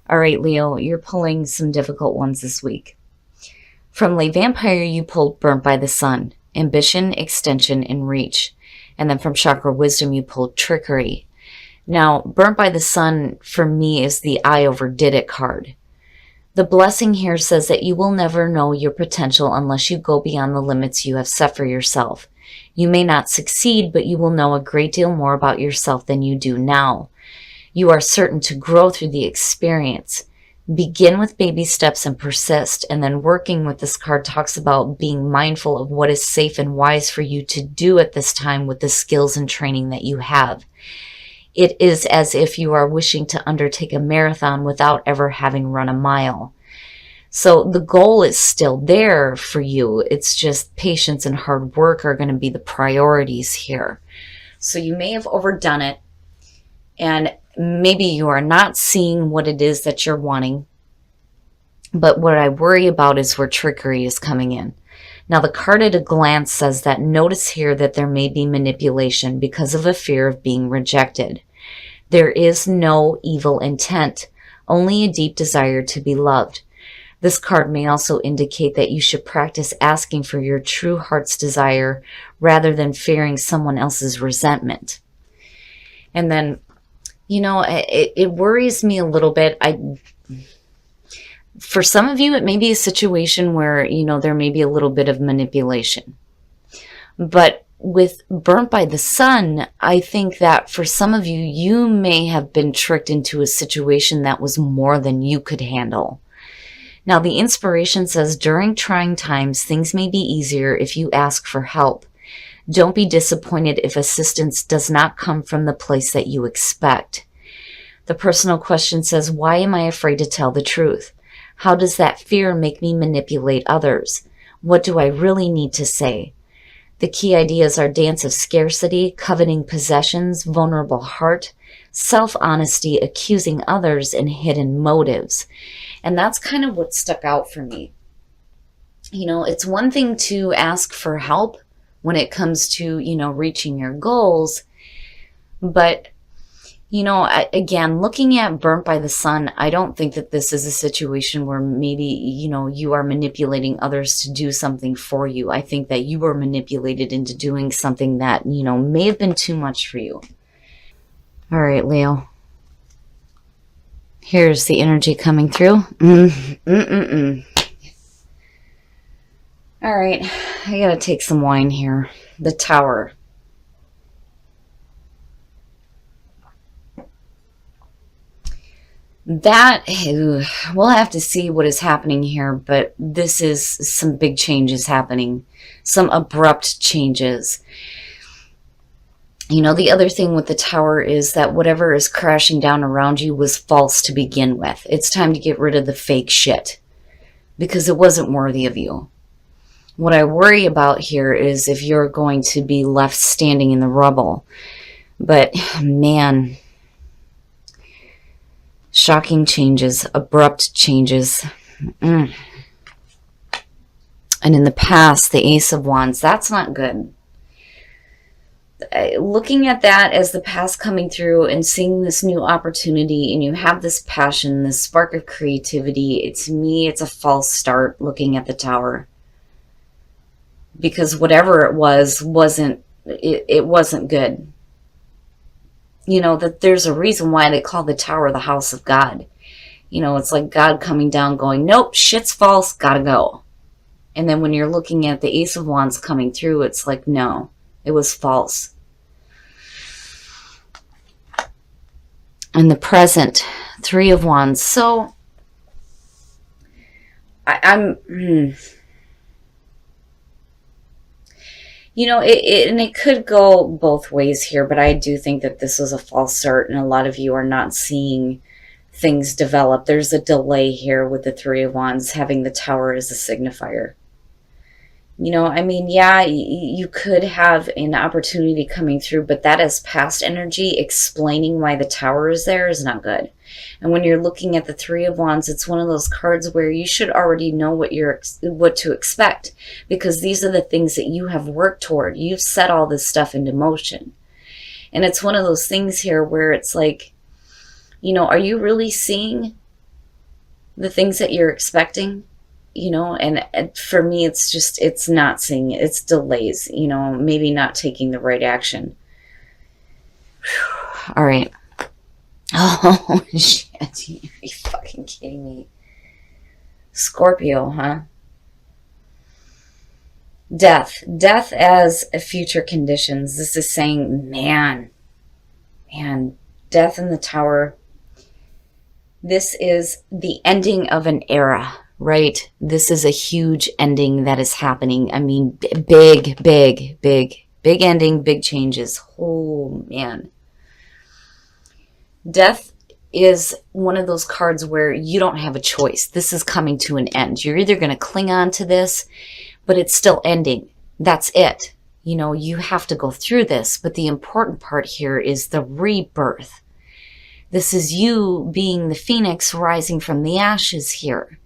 All right, Leo, you're pulling some difficult ones this week. From Lay Vampire, you pulled Burnt by the Sun, Ambition, Extension, and Reach. And then from Chakra Wisdom, you pulled Trickery. Now, Burnt by the Sun, for me, is the I overdid it card. The blessing here says that you will never know your potential unless you go beyond the limits you have set for yourself. You may not succeed, but you will know a great deal more about yourself than you do now. You are certain to grow through the experience. Begin with baby steps and persist, and then working with this card talks about being mindful of what is safe and wise for you to do at this time with the skills and training that you have. It is as if you are wishing to undertake a marathon without ever having run a mile. So the goal is still there for you. It's just patience and hard work are going to be the priorities here. So you may have overdone it, and maybe you are not seeing what it is that you're wanting. But what I worry about is where trickery is coming in. Now, the card at a glance says that notice here that there may be manipulation because of a fear of being rejected. There is no evil intent, only a deep desire to be loved. This card may also indicate that you should practice asking for your true heart's desire rather than fearing someone else's resentment. And then, it worries me a little bit. For some of you, it may be a situation where, there may be a little bit of manipulation. But with Burnt by the Sun, I think that for some of you, you may have been tricked into a situation that was more than you could handle. Now, the inspiration says, during trying times, things may be easier if you ask for help. Don't be disappointed if assistance does not come from the place that you expect. The personal question says, why am I afraid to tell the truth? How does that fear make me manipulate others? What do I really need to say? The key ideas are dance of scarcity, coveting possessions, vulnerable heart, self-honesty, accusing others, and hidden motives. And that's kind of what stuck out for me. It's one thing to ask for help when it comes to, reaching your goals. But, again, looking at Burnt by the Sun, I don't think that this is a situation where maybe, you are manipulating others to do something for you. I think that you were manipulated into doing something that, may have been too much for you. All right, Leo. Here's the energy coming through. All right, I gotta take some wine here. The Tower. We'll have to see what is happening here, but this is some big changes happening. Some abrupt changes. The other thing with the Tower is that whatever is crashing down around you was false to begin with. It's time to get rid of the fake shit because it wasn't worthy of you. What I worry about here is if you're going to be left standing in the rubble. But, man, shocking changes, abrupt changes. And in the past, the Ace of Wands, that's not good. Looking at that as the past coming through and seeing this new opportunity, and you have this passion, this spark of creativity, to me, it's a false start looking at the Tower. Because whatever it was, wasn't good. That there's a reason why they call the Tower the house of God. It's like God coming down going, nope, shit's false, gotta go. And then when you're looking at the Ace of Wands coming through, it's like, no, it was false. And the present, Three of Wands. So, it could go both ways here, but I do think that this was a false start, and a lot of you are not seeing things develop. There's a delay here with the Three of Wands having the Tower as a signifier. Yeah, you could have an opportunity coming through, but that is past energy. Explaining why the Tower is there is not good. And when you're looking at the Three of Wands, it's one of those cards where you should already know what to expect, because these are the things that you have worked toward. You've set all this stuff into motion. And it's one of those things here where it's like, are you really seeing the things that you're expecting, and for me, it's not seeing it. It's delays, maybe not taking the right action. Whew. All right. Oh, shit. Are you fucking kidding me? Scorpio, huh? Death as a future conditions. This is saying, man, death in the Tower. This is the ending of an era, right? This is a huge ending that is happening. I mean, big ending, big changes. Oh, man. Death is one of those cards where you don't have a choice. This is coming to an end. You're either going to cling on to this, but it's still ending. That's it. You have to go through this, but the important part here is the rebirth. This is you being the phoenix rising from the ashes here,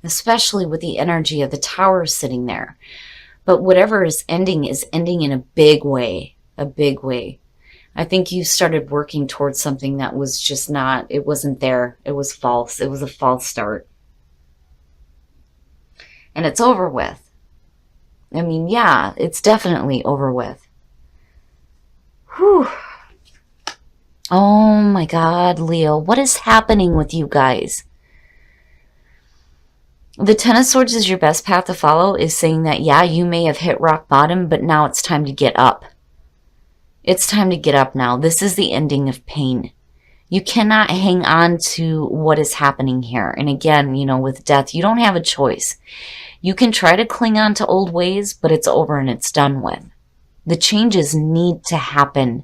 especially with the energy of the Tower sitting there. But whatever is ending in a big way, I think you started working towards something that was just not, it wasn't there. It was false. It was a false start. And it's over with. I mean, yeah, it's definitely over with. Whew. Oh my God, Leo, what is happening with you guys? The Ten of Swords is your best path to follow is saying that, yeah, you may have hit rock bottom, but now it's time to get up. It's time to get up now. This is the ending of pain. You cannot hang on to what is happening here. And again, with death, you don't have a choice. You can try to cling on to old ways, but it's over and it's done with. The changes need to happen.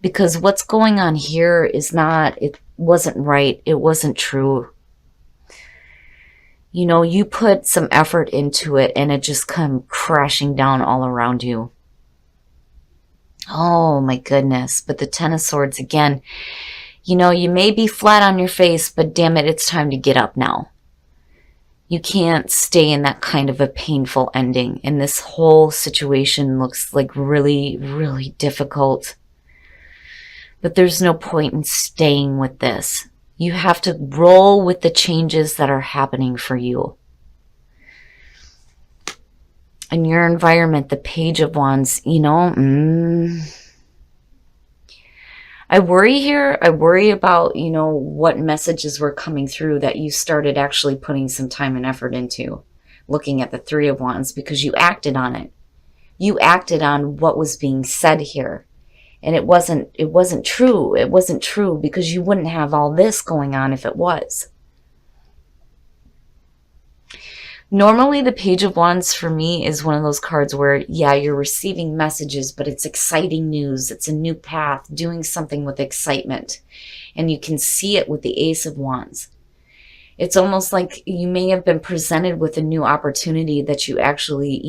Because what's going on here it wasn't right. It wasn't true. You put some effort into it and it just come crashing down all around you. Oh my goodness. But the Ten of Swords again, you may be flat on your face, but damn it, it's time to get up now. You can't stay in that kind of a painful ending. And this whole situation looks like really, really difficult. But there's no point in staying with this. You have to roll with the changes that are happening for you. In your environment, the Page of Wands, I worry here. I worry about, what messages were coming through that you started actually putting some time and effort into. Looking at the Three of Wands because you acted on it. You acted on what was being said here. And it wasn't true. It wasn't true because you wouldn't have all this going on if it was. Normally, the Page of Wands for me is one of those cards where, yeah, you're receiving messages, but it's exciting news. It's a new path, doing something with excitement. And you can see it with the Ace of Wands. It's almost like you may have been presented with a new opportunity that you actually,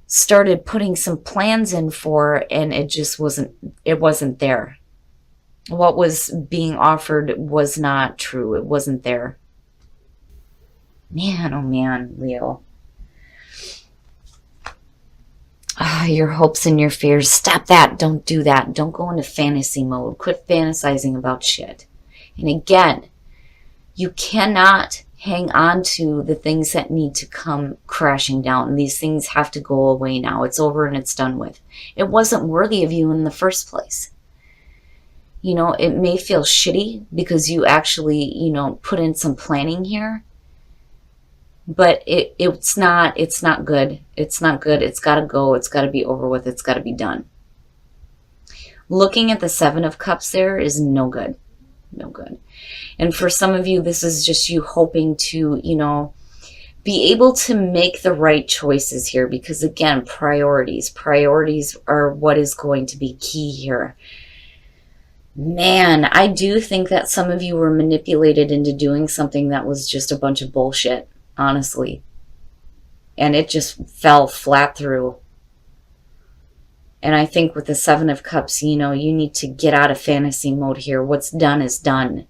started putting some plans in for, and it just wasn't there. What was being offered was not true. It wasn't there. Man, oh man, Leo. Your hopes and your fears. Stop that. Don't do that. Don't go into fantasy mode. Quit fantasizing about shit. And again, you cannot hang on to the things that need to come crashing down. These things have to go away now. It's over and it's done with. It wasn't worthy of you in the first place. It may feel shitty because you actually, put in some planning here. But it's not good. It's not good. It's got to go. It's got to be over with. It's got to be done. Looking at the Seven of Cups there is no good. No good. And for some of you, this is just you hoping to, be able to make the right choices here. Because again, priorities. Priorities are what is going to be key here. Man, I do think that some of you were manipulated into doing something that was just a bunch of bullshit, honestly. And it just fell flat through. And I think with the Seven of Cups, you need to get out of fantasy mode here. What's done is done.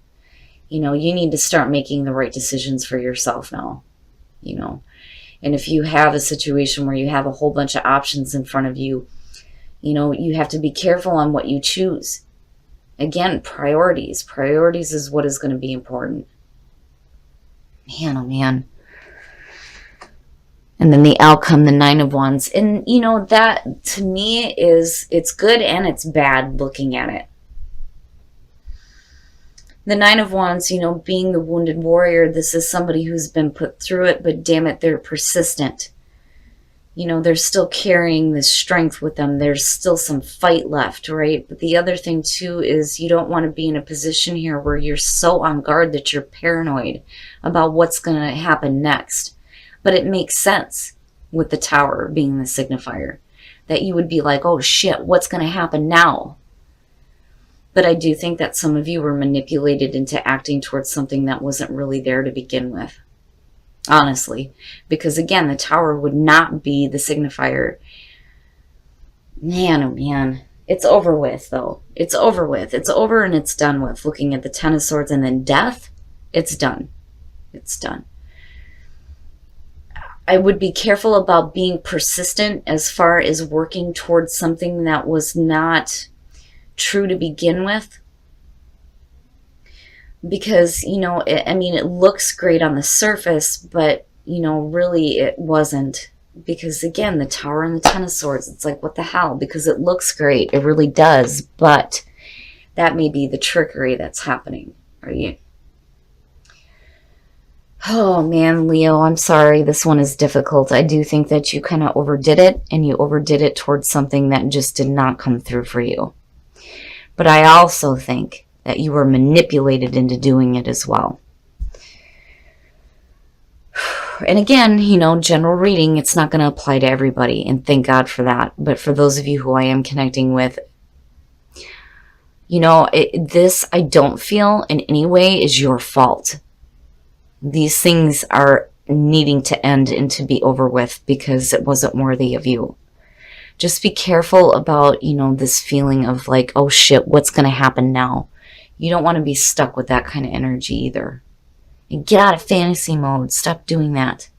You need to start making the right decisions for yourself now. And if you have a situation where you have a whole bunch of options in front of you, you have to be careful on what you choose. Again, priorities. Priorities is what is going to be important. Man, oh man. And then the outcome, the Nine of Wands. And, that to me it's good and it's bad looking at it. The Nine of Wands, being the wounded warrior, this is somebody who's been put through it, but damn it, they're persistent. They're still carrying this strength with them. There's still some fight left, right? But the other thing, too, is you don't want to be in a position here where you're so on guard that you're paranoid about what's going to happen next. But it makes sense with the Tower being the signifier that you would be like, oh, shit, what's going to happen now? But I do think that some of you were manipulated into acting towards something that wasn't really there to begin with. Honestly. Because again, the Tower would not be the signifier. Man, oh man. It's over with, though. It's over with. It's over and it's done with. Looking at the Ten of Swords and then death, it's done. It's done. I would be careful about being persistent as far as working towards something that was not true to begin with, because it looks great on the surface, but really it wasn't, because again, the Tower and the Ten of Swords, it's like, what the hell? Because it looks great, it really does, but that may be the trickery that's happening. Oh man, Leo, I'm sorry, this one is difficult. I do think that you kind of overdid it, and you overdid it towards something that just did not come through for you. But I also think that you were manipulated into doing it as well. And again, general reading, it's not going to apply to everybody, and thank God for that. But for those of you who I am connecting with, this I don't feel in any way is your fault. These things are needing to end and to be over with because it wasn't worthy of you. Just be careful about, this feeling of like, oh shit, what's going to happen now? You don't want to be stuck with that kind of energy either. And get out of fantasy mode. Stop doing that.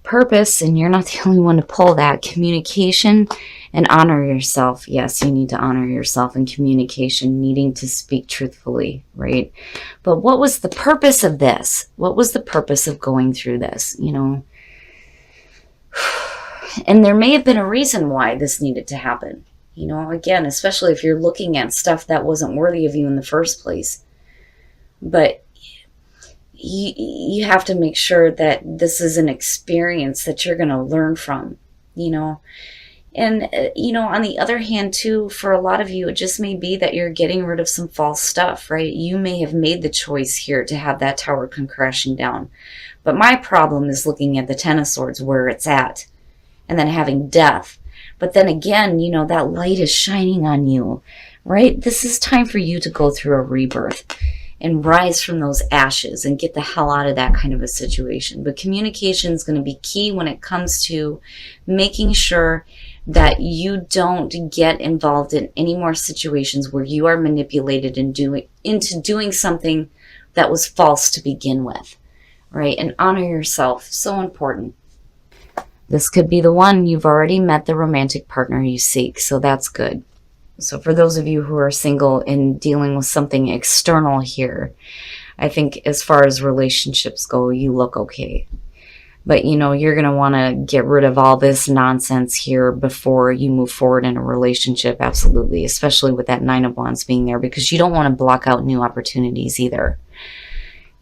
Purpose, and you're not the only one to pull that. Communication and honor yourself. Yes, you need to honor yourself in communication, needing to speak truthfully, right? But what was the purpose of this? What was the purpose of going through this, And there may have been a reason why this needed to happen. Again, especially if you're looking at stuff that wasn't worthy of you in the first place. But you have to make sure that this is an experience that you're going to learn from, And, on the other hand, too, for a lot of you, it just may be that you're getting rid of some false stuff, right? You may have made the choice here to have that Tower come crashing down. But my problem is looking at the Ten of Swords where it's at. And then having death. But then again, that light is shining on you, right? This is time for you to go through a rebirth and rise from those ashes and get the hell out of that kind of a situation. But communication is going to be key when it comes to making sure that you don't get involved in any more situations where you are manipulated into doing something that was false to begin with, right? And honor yourself. So important. This could be the one. You've already met the romantic partner you seek, so that's good. So for those of you who are single and dealing with something external here, I think as far as relationships go, you look okay. But, you're going to want to get rid of all this nonsense here before you move forward in a relationship, absolutely, especially with that Nine of Wands being there, because you don't want to block out new opportunities either.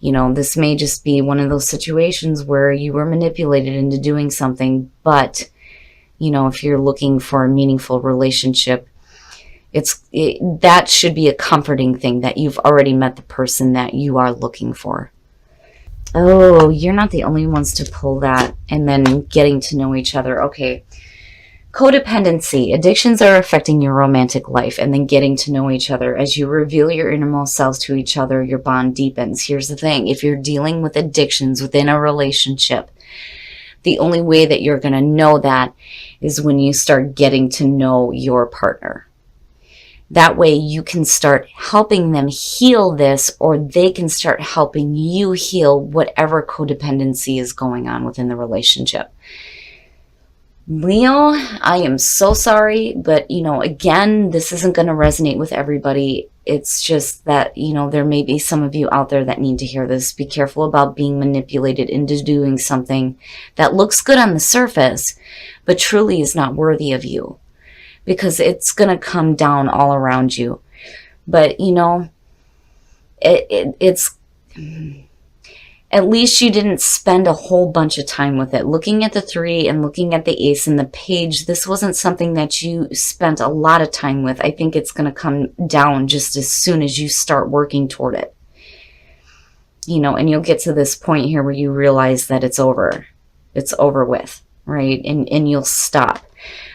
This may just be one of those situations where you were manipulated into doing something, but, if you're looking for a meaningful relationship, that should be a comforting thing that you've already met the person that you are looking for. Oh, you're not the only ones to pull that. And then getting to know each other. Okay. Codependency. Addictions are affecting your romantic life, and then getting to know each other. As you reveal your innermost selves to each other, your bond deepens. Here's the thing. If you're dealing with addictions within a relationship, the only way that you're going to know that is when you start getting to know your partner. That way you can start helping them heal this, or they can start helping you heal whatever codependency is going on within the relationship. Leo, I am so sorry, but again, this isn't going to resonate with everybody. It's just that, there may be some of you out there that need to hear this. Be careful about being manipulated into doing something that looks good on the surface, but truly is not worthy of you, because it's going to come down all around you. But, it's at least you didn't spend a whole bunch of time with it. Looking at the 3 and looking at the ace and the page, this wasn't something that you spent a lot of time with. I think it's going to come down just as soon as you start working toward it. And you'll get to this point here where you realize that it's over. It's over with, right? And you'll stop.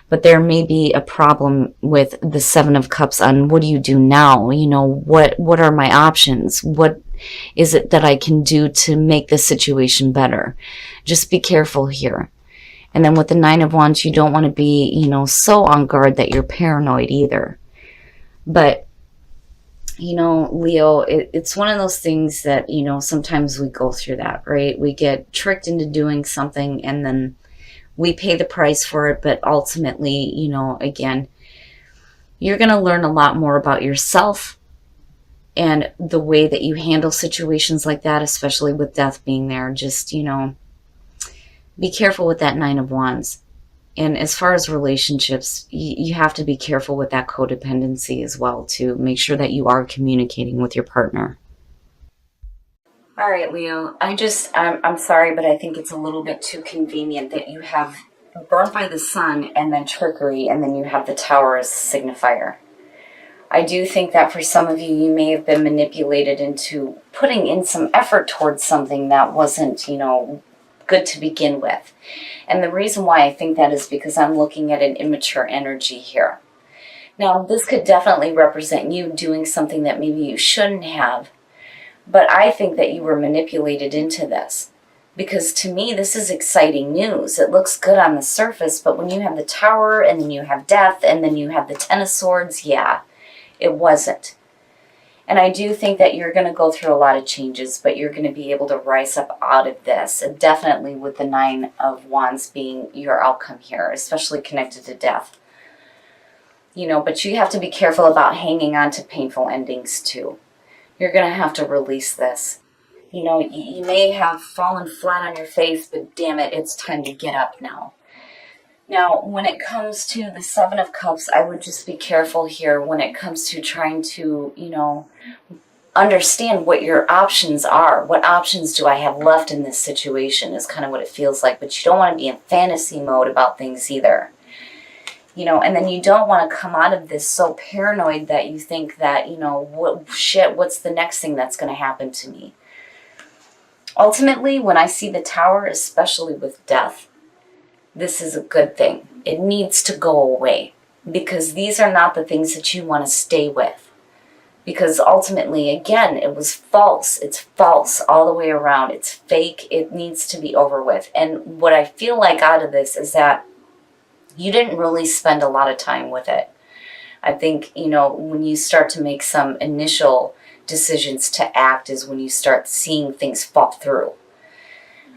But there may be a problem with the 7 of Cups on what do you do now? What are my options? What is it that I can do to make the situation better? Just be careful here. And then with the 9 of Wands, you don't want to be, so on guard that you're paranoid either. But, Leo, it's one of those things that, sometimes we go through that, right? We get tricked into doing something and then we pay the price for it. But ultimately, again, you're going to learn a lot more about yourself and the way that you handle situations like that, especially with death being there. Just, be careful with that 9 of Wands. And as far as relationships, you have to be careful with that codependency as well, to make sure that you are communicating with your partner. All right, Leo, I'm sorry, but I think it's a little bit too convenient that you have Burnt by the Sun and then Trickery, and then you have the Tower as a signifier. I do think that for some of you, you may have been manipulated into putting in some effort towards something that wasn't, good to begin with. And the reason why I think that is because I'm looking at an immature energy here. Now, this could definitely represent you doing something that maybe you shouldn't have, but I think that you were manipulated into this. Because to me, this is exciting news. It looks good on the surface, but when you have the Tower, and then you have Death, and then you have the 10 of Swords, yeah, it wasn't. And I do think that you're going to go through a lot of changes, but you're going to be able to rise up out of this. And definitely with the 9 of Wands being your outcome here, especially connected to death. But you have to be careful about hanging on to painful endings too. You're going to have to release this. You may have fallen flat on your face, but damn it, it's time to get up now. Now, when it comes to the 7 of Cups, I would just be careful here when it comes to trying to, understand what your options are. What options do I have left in this situation is kind of what it feels like. But you don't want to be in fantasy mode about things either. And then you don't want to come out of this so paranoid that you think that, what's the next thing that's going to happen to me? Ultimately, when I see the Tower, especially with death, this is a good thing. It needs to go away, because these are not the things that you want to stay with. Because ultimately, again, it was false. It's false all the way around. It's fake. It needs to be over with. And what I feel like out of this is that you didn't really spend a lot of time with it. I think, when you start to make some initial decisions to act is when you start seeing things fall through.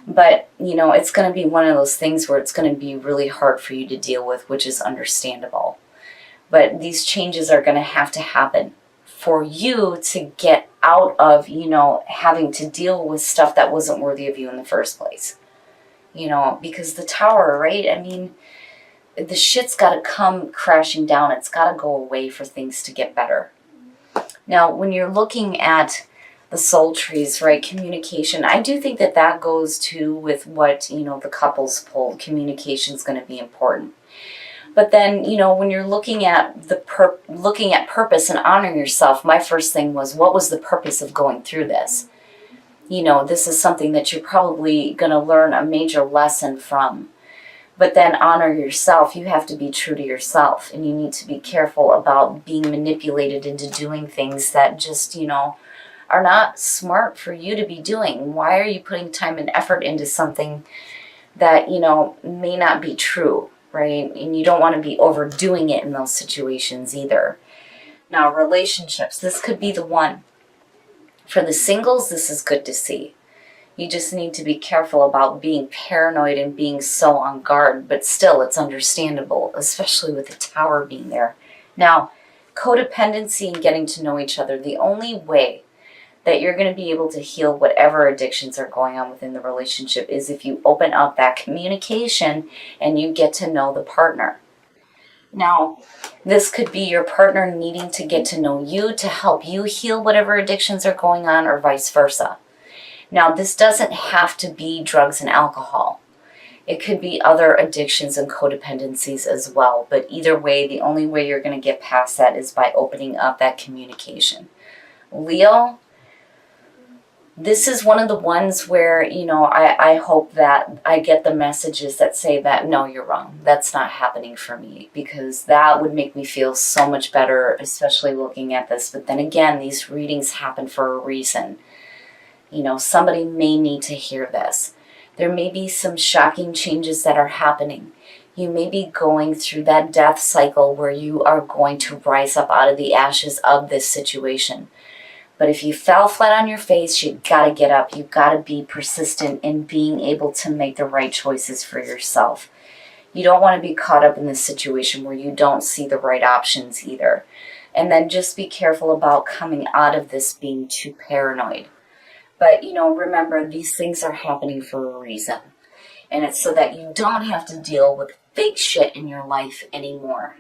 But, it's going to be one of those things where it's going to be really hard for you to deal with, which is understandable. But these changes are going to have to happen for you to get out of, having to deal with stuff that wasn't worthy of you in the first place. Because the Tower, right? I mean, the shit's got to come crashing down. It's got to go away for things to get better. Now, when you're looking at the soul trees, right, communication, I do think that that goes to with what, the couples pull. Communication is going to be important. But then, when you're looking at looking at purpose and honoring yourself, my first thing was, what was the purpose of going through this? This is something that you're probably going to learn a major lesson from. But then honor yourself. You have to be true to yourself. And you need to be careful about being manipulated into doing things that just, are not smart for you to be doing. Why are you putting time and effort into something that, may not be true, right? And you don't want to be overdoing it in those situations either. Now, relationships. This could be the one. For the singles, this is good to see. You just need to be careful about being paranoid and being so on guard, but still it's understandable, especially with the Tower being there. Now, codependency and getting to know each other, the only way that you're going to be able to heal whatever addictions are going on within the relationship is if you open up that communication and you get to know the partner. Now, this could be your partner needing to get to know you to help you heal whatever addictions are going on, or vice versa. Now, this doesn't have to be drugs and alcohol. It could be other addictions and codependencies as well. But either way, the only way you're going to get past that is by opening up that communication. Leo, this is one of the ones where, I hope that I get the messages that say that, no, you're wrong. That's not happening for me, because that would make me feel so much better, especially looking at this. But then again, these readings happen for a reason. Somebody may need to hear this. There may be some shocking changes that are happening. You may be going through that death cycle where you are going to rise up out of the ashes of this situation. But if you fell flat on your face, you gotta get up. You gotta be persistent in being able to make the right choices for yourself. You don't want to be caught up in this situation where you don't see the right options either. And then just be careful about coming out of this being too paranoid. But, remember, these things are happening for a reason. And it's so that you don't have to deal with fake shit in your life anymore.